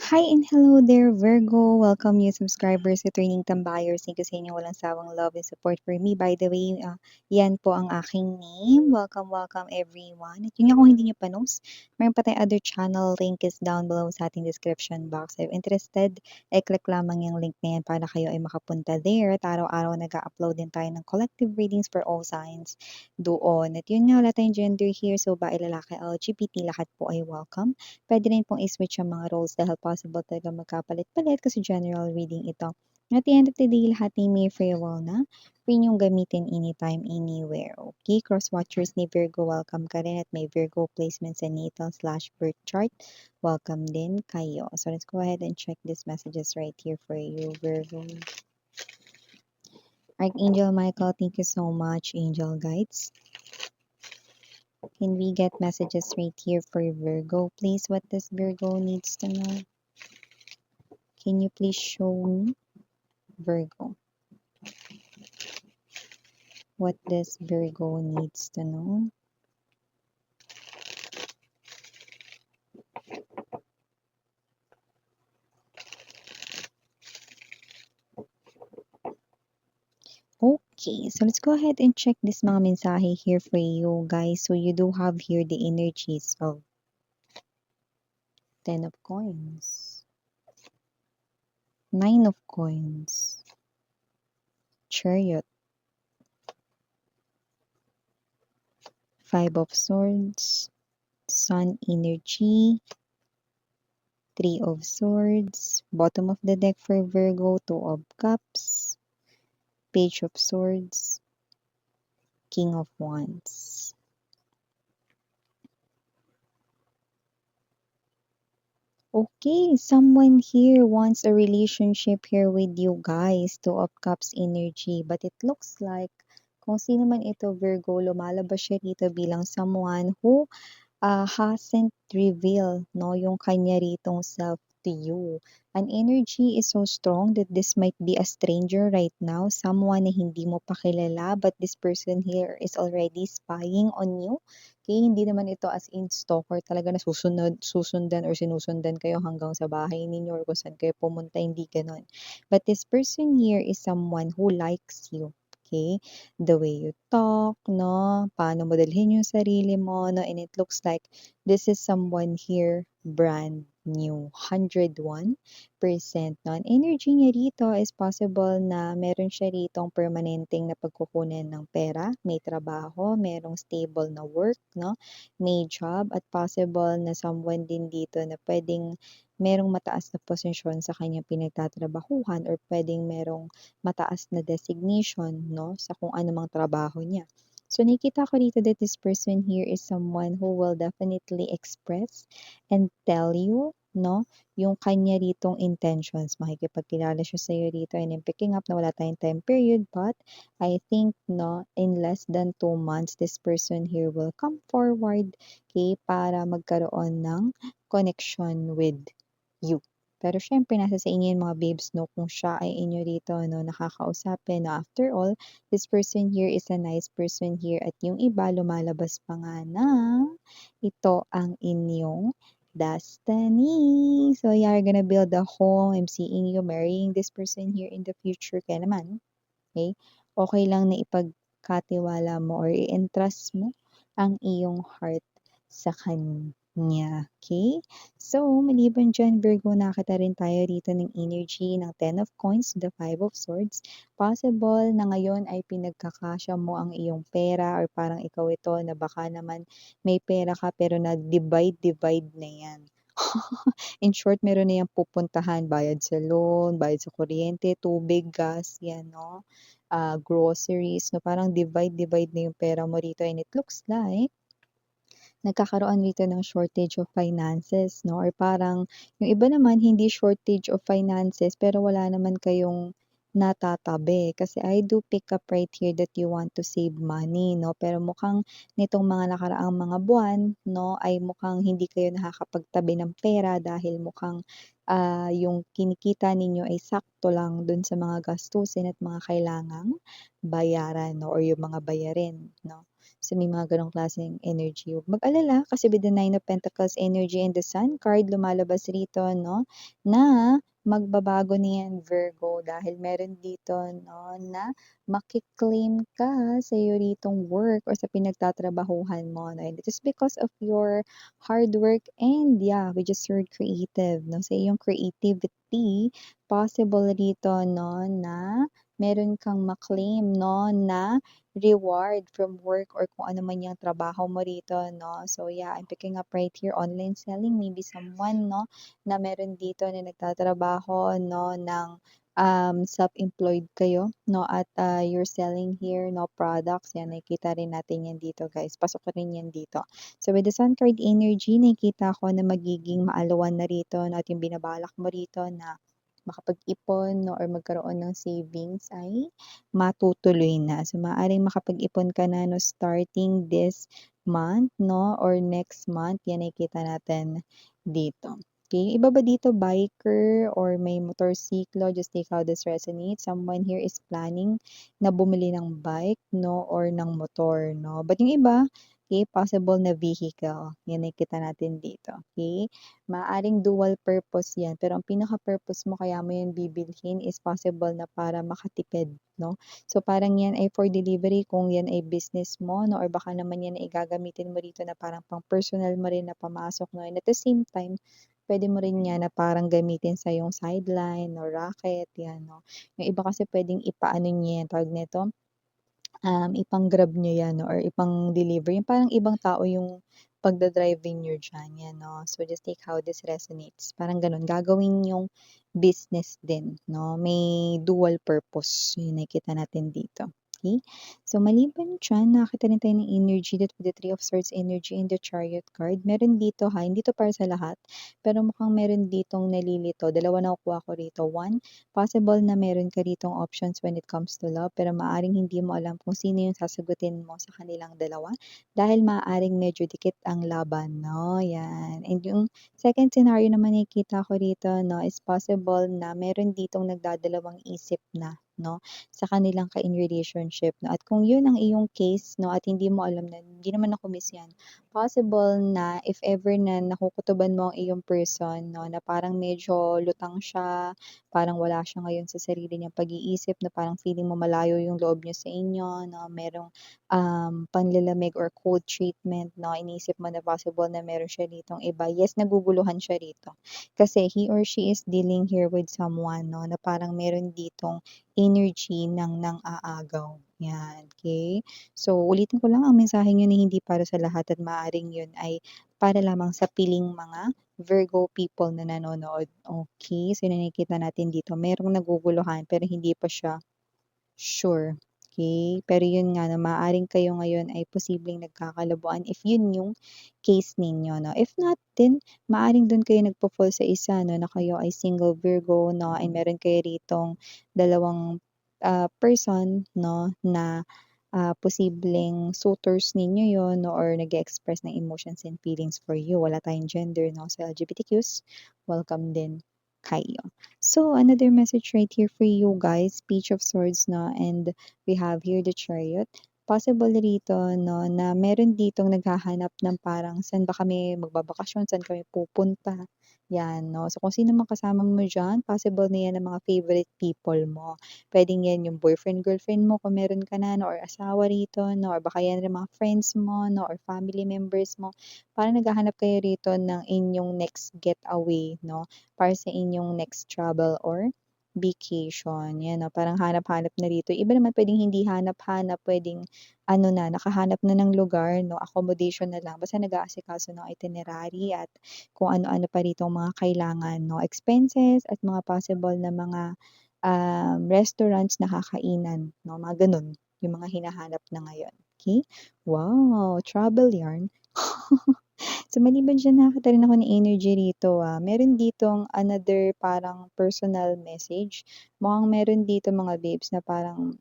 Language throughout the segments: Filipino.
Hi and hello there, Virgo. Welcome new subscribers sa Training Tambayers. Thank you sa inyong walang sawang love and support for me. By the way, yan po ang aking name. Welcome everyone. At yun nga kung hindi nyo pa knows, mayroon pa tayong other channel. Link is down below sa ating description box. If interested, click lamang yung link na yan para kayo ay makapunta there. At araw-araw nag-upload din tayo ng collective readings for all signs doon. At yun nga, wala tayong gender here. So, bae, lalaki, LGBT, lahat po ay welcome. Pwede rin pong i-switch ang mga roles dahil possible talaga magkapalit-palit kasi general reading ito. At the end of the day, lahat ay may free will na. Free niyong gamitin anytime, anywhere. Okay? Cross-watchers ni Virgo, welcome ka rin. At may Virgo placements sa natal/birth chart. Welcome din kayo. So let's go ahead and check these messages right here for you, Virgo. Archangel Michael, thank you so much, angel guides. Can we get messages right here for Virgo, please? What does Virgo needs to know? Can you please show me, Virgo? What does Virgo needs to know? Okay, so let's go ahead and check this mga mensahe here for you guys. So you do have here the energies of Ten of Coins, Nine of Coins, Chariot, Five of Swords, Sun energy, Three of Swords, bottom of the deck for Virgo, Two of Cups, Page of Swords, King of Wands. Okay, someone here wants a relationship here with you guys, Two of Cups energy. But it looks like kung sino man ito, Virgo, lumalabas siya rito bilang someone who hasn't revealed yung kanya ritong self to you. An energy is so strong that this might be a stranger right now, someone na hindi mo pa kilala, but this person here is already spying on you. Okay, hindi naman ito as in stalker talaga na susundan or sinusundan kayo hanggang sa bahay ninyo or kung saan kayo pumunta, hindi ganon. But this person here is someone who likes you. Okay, the way you talk, no? Paano mo dalhin yung sarili mo, no? And it looks like this is someone here brand new, 101%, no? Ang energy niya rito is possible na meron siya ritong permanenteng na pagkukunan ng pera, may trabaho, merong stable na work, no? May job, at possible na someone din dito na pwedeng merong mataas na posisyon sa kanyang pinagtatrabahuhan or pwedeng merong mataas na designation, no, sa kung anumang trabaho niya. So, nakikita ko dito that this person here is someone who will definitely express and tell you, no, yung kanya ritong intentions. Makikipagkilala siya sa iyo rito, and I'm picking up na wala tayong time period, but I think, no, in less than 2 months, this person here will come forward, okay, para magkaroon ng connection with you. Pero syempre, nasa sa inyo yung mga babes, no, kung siya ay inyo rito, no, nakakausapin, no, after all, this person here is a nice person here, at yung iba, lumalabas pa nga na ito ang inyong destiny. So, yeah, you're gonna build a home. I'm seeing you marrying this person here in the future. Kaya naman, okay, okay lang na ipagkatiwala mo or i-entrust mo ang iyong heart sa kanya. Okay? So, maliban dyan, Virgo, nakita rin tayo rito ng energy ng Ten of Coins, the Five of Swords. Possible na ngayon ay pinagkakasya mo ang iyong pera or parang ikaw ito na baka naman may pera ka pero nag-divide na yan. In short, meron na yung pupuntahan, bayad sa loan, bayad sa kuryente, tubig, gas, yan, no? Groceries, no? Parang divide na yung pera mo rito, and it looks like nagkakaroon dito ng shortage of finances, no? Or parang yung iba naman hindi shortage of finances pero wala naman kayong natatabi. Kasi I do pick up right here that you want to save money, no? Pero mukhang nitong mga nakaraang mga buwan, no, ay mukhang hindi kayo nakakapagtabi ng pera dahil mukhang yung kinikita ninyo ay sakto lang dun sa mga gastusin at mga kailangang bayaran, no? Or yung mga bayarin, no? So, may mga gano'ng klaseng energy. Huwag mag-alala kasi with the Nine of Pentacles energy and the Sun card lumalabas rito 'no, na magbabago na 'yan Virgo dahil meron dito 'no, na maki-claim ka sa iyo ritong work or sa pinagtatrabahuhan mo 'no, and it is because of your hard work and yeah, we just heard creative 'no, sa iyong creativity possible rito 'no, na meron kang ma-claim 'no, na reward from work or kung ano man yung trabaho mo rito 'no. So yeah, I'm picking up right here online selling, maybe someone 'no, na meron dito na nagtatrabaho 'no ng, self-employed kayo 'no at, you're selling here 'no products, yan nakikita rin natin yan dito guys, pasok rin yan dito. So with the Sun card energy nakikita ko na magiging maalawan na rito 'no at yung binabalak mo rito na makapag-ipon 'no or magkaroon ng savings ay matutuloy na. So, maaaring makapag-ipon ka na 'no starting this month 'no or next month, yan nakikita natin dito. Okay, iba ba dito biker or may motorsiklo, just take how this resonates. Someone here is planning na bumili ng bike 'no or ng motor 'no. But yung iba, okay, possible na vehicle, yan nakikita natin dito, okay. Maaaring dual purpose 'yan, pero ang pinaka-purpose mo kaya mo 'yan bibilhin is possible na para makatipid 'no. So, parang 'yan ay for delivery kung 'yan ay business mo 'no or baka naman 'yan ay gagamitin mo rito na parang pang-personal mo rin na pamasok 'no and at the same time, puwede mo rin 'yan na parang gamitin sa iyong sideline or racket 'yan 'no. Yung iba kasi puwedeng ipaano niyo 'yan, tawag nito, ipang-grab niyo 'yan 'no or ipang-deliver, yung parang ibang tao yung pagda-drive niyo diyan, 'yan 'no. So, just take how this resonates, parang gano'n. Gagawin niyong business din 'no, may dual purpose, yung nakikita natin dito, okey. So, maliban diyan nakakita rin tayo ng energy that with the Three of Swords energy and the Chariot card, meron dito ha, hindi 'to para sa lahat, pero mukhang meron ditong nalilito, dalawa nakukuha ko rito. One, possible na meron ka ritong options when it comes to love, pero maaaring hindi mo alam kung sino yung sasagutin mo sa kanilang dalawa dahil maaaring medyo dikit ang laban 'no, 'yan. And yung second scenario naman nakikita ko rito 'no, is possible na meron ditong nagdadalawang isip na 'no, sa kanilang ka-in relationship 'no. At kung yun ang iyong case 'no, at hindi mo alam na hindi naman ako-miss 'yan, possible na if ever na nakukutuban mo ang iyong person 'no, na parang medyo lutang siya, parang wala siya ngayon sa sarili niyang pag-iisip na parang feeling mo malayo yung loob niyo sa inyo 'no, merong, panlalamig or cold treatment 'no, iniisip mo na possible na meron siya ditong iba. Yes, naguguluhan siya rito. Kasi he or she is dealing here with someone 'no, na parang meron ditong energy ng nang-aagaw, 'yan, okey. So, ulitin ko lang ang mensaheng yun ay hindi para sa lahat at maaaring yun ay para lamang sa piling mga Virgo people na nanonood, okey. So, yun ang nakikita natin dito, merong naguguluhan pero hindi pa siya sure, okey. Pero yun nga 'no, maaaring kayo ngayon ay posibleng nagkakalabuan if yun yung case ninyo 'no. If not din, maaaring dun kayo nagpo-fall sa isa 'no, na kayo ay single Virgo 'no, and meron kayo ritong dalawang, person 'no, na, posibleng suitors ninyo yun 'no or nag-e-express ng emotions and feelings for you. Wala tayong gender 'no, sa LGBTQs, welcome din kayo. So, another message right here for you guys, Page of Swords 'no, and we have here the Chariot. Possible rito 'no, na meron ditong naghahanap ng parang saan ba kami magbabakasyon, saan kami pupunta, 'yan 'no. So, kung sino man kasama mo diyan, possible na 'yan ang mga favorite people mo. Puwedeng 'yan yung boyfriend, girlfriend mo kung meron ka na 'no, or asawa rito 'no, or baka 'yan rin mga friends mo 'no, or family members mo. Parang naghahanap kayo rito ng inyong next getaway 'no, para sa inyong next travel or vacation, 'yan 'no, parang hanap-hanap na rito. Iba naman puwedeng hindi hanap-hanap, puwedeng ano na, nakahanap na ng lugar 'no, accommodation na lang basta nag-aasikaso ng itinerary at kung ano-ano pa ritong mga kailangan 'no, expenses at mga possible na mga, restaurants na kakainan 'no, mga gano'n, yung mga hinahanap na ngayon, okey? Wow, travel yarn. So, maliban diyan nakakita rin ako ng energy rito, meron ditong another parang personal message. Mukhang meron dito mga babes na parang,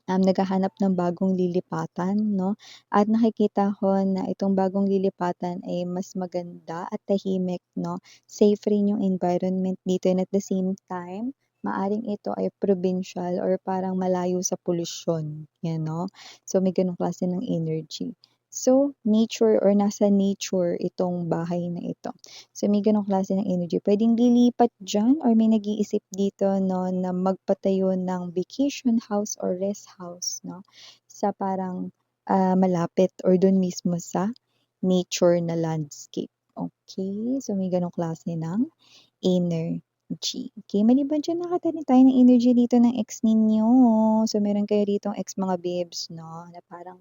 naghahanap ng bagong lilipatan 'no, at nakikita ko na itong bagong lilipatan ay mas maganda at tahimik 'no. Safe rin yung environment dito and at the same time, Maaring ito ay provincial or parang malayo sa polusyon, 'yan 'no. So, may gano'ng klase ng energy. So, nature or nasa nature itong bahay na ito. So, may gano'ng klase ng energy. Puwedeng lilipat diyan or may nag-iisip dito 'no, na magpatayo ng vacation house or rest house 'no, sa parang, malapit or do'n mismo sa nature na landscape, okey. So, may gano'ng klase ng energy. Okey, maliban diyan nakatanim tayo ng energy dito ng ex ninyo. So, meron kayo ditong ex mga bebs 'no, na parang,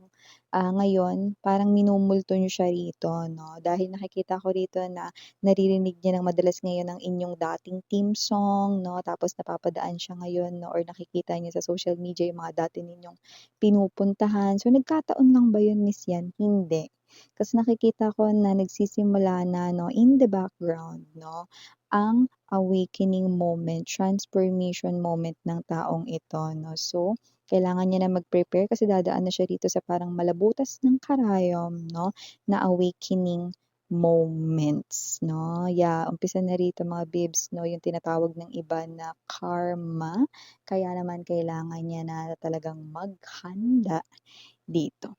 ngayon parang minumulto niyo siya rito 'no, dahil nakikita ko rito na naririnig niya ng madalas ngayon ang inyong dating theme song 'no, tapos napapadaan siya ngayon 'no or nakikita niya sa social media yung mga dati ninyong pinupuntahan. So, nagkataon lang ba yun, Miss Yan? Hindi. Kasi nakikita ko na nagsisimula na 'no, in the background 'no, ang awakening moment, transformation moment ng taong ito 'no. So, kailangan niya na mag-prepare kasi dadaan na siya dito sa parang malabutas ng karayom 'no, na awakening moments 'no. Yeah, umpisa na rito mga bibs 'no, yung tinatawag ng iba na karma. Kaya naman kailangan niya na talagang maghanda dito.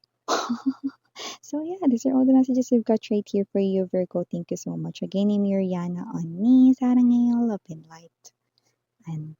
So yeah, these are all the messages we've got right here for you, Virgo. Thank you so much. Again, I'm Mariana on ni Sarang Love and Light. And,